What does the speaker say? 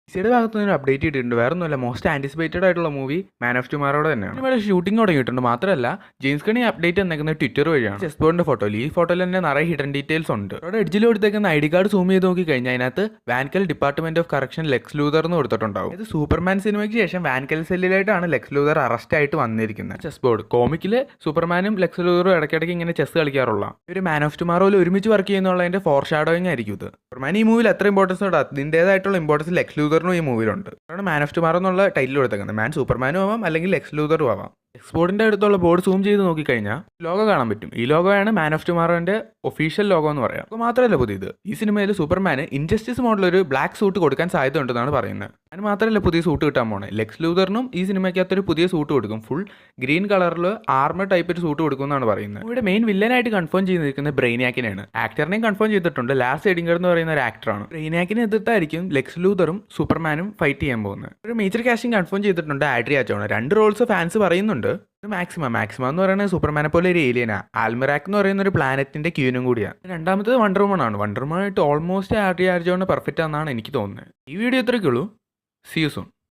ഡിസിയുടെ ഭാഗത്ത് നിന്ന് അപ്ഡേറ്റ് ചെയ്തിട്ടുണ്ട്. വേറെ ഒന്നുമല്ല, മോസ്റ്റ് ആന്റിസിപ്പേറ്റഡ് ആയിട്ടുള്ള മൂവി മാൻ ഓഫ് ടുമാറോടെ തന്നെയാണ്. ഇവിടെ ഷൂട്ടിംഗ് തുടങ്ങിയിട്ടുണ്ട്. മാത്രമല്ല ജെയിംസ് ഗൺ അപ്ഡേറ്റ് വന്നേക്കുന്നത് ട്വിറ്റർ വഴിയാണ്. ചെസ് ബോർഡിന്റെ ഫോട്ടോയിൽ ഈ ഫോട്ടോയിൽ തന്നെ നിറയെ ഹിഡൻ ഡീറ്റെയിൽസ് ഉണ്ട്. അവിടെ എഡ്ജിൽ കൊടുത്തേക്കുന്ന ID കാർഡ് സൂം ചെയ്ത് നോക്കി കഴിഞ്ഞാൽ അതിനകത്ത് വാൻകൽ department of correction Lex Luthor എന്ന് കൊടുത്തിട്ടുണ്ടാവും. ഇത് സൂപ്പർമാൻ സിനിമയ്ക്ക് ശേഷം വാൻകൽ സെല്ലിലായിട്ടാണ് ലെക്സ് ലൂതർ അറസ്റ്റ് ആയിട്ട് വന്നിരിക്കുന്നത്. ചെസ് ബോർഡ് കോമിക്കില് സൂപ്പർമാനും ലെക്സ് ലൂതറും ഇടയ്ക്കിടയ്ക്ക് ഇങ്ങനെ ചെസ് കളിക്കാറുള്ള ഒരു മാൻ ഓഫ് ടുമാറോയിൽ ഒരുമിച്ച് വർക്ക് ചെയ്യുന്നുള്ളതിന്റെ ഫോർ ഷാഡോയിങ് ആയിരിക്കും ഇത്. സൂപ്പർമാൻ ഈ മൂവിയിൽ എത്ര ഇമ്പോർട്ടൻസ് ഉണ്ട് അതിൻ്റെതായിട്ടുള്ള ഇമ്പോർട്ടൻസ് ലെക്സ് ലൂതറിനും ഈ മൂവിയിലുണ്ട്. അതാണ് മാൻ ഓഫ് ടുമാറോ എന്നുള്ള ടൈറ്റിൽ കൊടുത്തേക്കുന്നത്. മാൻ സൂപ്പർമാനും ആവാം, അല്ലെങ്കിൽ ലെക്സ് ലൂതറും ആവാം. എക്സ്പോർട്ടിന്റെ അടുത്തുള്ള ബോർഡ് സൂം ചെയ്ത് നോക്കിക്കഴിഞ്ഞാൽ ലോഗോ കാണാൻ പറ്റും. ഈ ലോഗോയാണ് മാൻ ഓഫ് ടുമാറോന്റെ ഒഫീഷ്യൽ ലോഗോ എന്ന് പറയാം. അപ്പോൾ മാത്രമല്ല പുതിയത്, ഈ സിനിമയിൽ സൂപ്പർമാന് ഇൻജസ്റ്റിസ് മോഡലൊരു ബ്ലാക്ക് സൂട്ട് കൊടുക്കാൻ സാധ്യത ഉണ്ടെന്നാണ് പറയുന്നത്. അതിന് മാത്രമല്ല പുതിയ സൂട്ട് കിട്ടാൻ പോണേ. ലെക്സ് ലൂതറിനും ഈ സിനിമയ്ക്കകത്തൊരു പുതിയ സൂട്ട് കൊടുക്കും. ഫുൾ ഗ്രീൻ കളറിൽ ആർമർ ടൈപ്പ് ഒരു സൂട്ട് കൊടുക്കും എന്നാണ് പറയുന്നത്. ഇവിടെ മെയിൻ വില്ലനായിട്ട് കൺഫേം ചെയ്തിരിക്കുന്നത് ബ്രെയിനാക്കിനെയാണ്. ആക്ടറിനെയും കൺഫേം ചെയ്തിട്ടുണ്ട്. ലാസ്റ്റ് എഡിംഗർ എന്ന് പറയുന്ന ഒരു ആക്ടറാണ്. ബ്രെയിനാക്കിനെ എതിർത്തായിരിക്കും ലെക്സ് ലൂതറും സൂപ്പർമാനും ഫൈറ്റ് ചെയ്യാൻ പോകുന്നത്. ഒരു മേജർ കാസ്റ്റിംഗ് കൺഫേം ചെയ്തിട്ടുണ്ട്. ആഡ്രിയ ചോൺ. 2 റോൾസ് ഫാൻസ് പറയുന്നുണ്ട്. മാക്സിമം എന്ന് പറയുന്നത് സൂപ്പർമാനെ പോലെ ഒരു ഏലിയനാ. ആൽമറാക്ക് എന്ന് പറയുന്ന ഒരു പ്ലാനറ്റിന്റെ ക്യൂനും കൂടിയാണ്. രണ്ടാമത്തത് വണ്ടർ വുമൺ ആണ്. വണ്ടർ വുമൺ ആയിട്ട് ഓൾമോസ്റ്റ് ആഡ്രിയ ആർജോണ് പെർഫെക്റ്റ് ആണെന്നാണ് എനിക്ക് തോന്നുന്നത്. ഈ വീഡിയോ ഇത്രയ്ക്കുള്ളൂ. See you soon.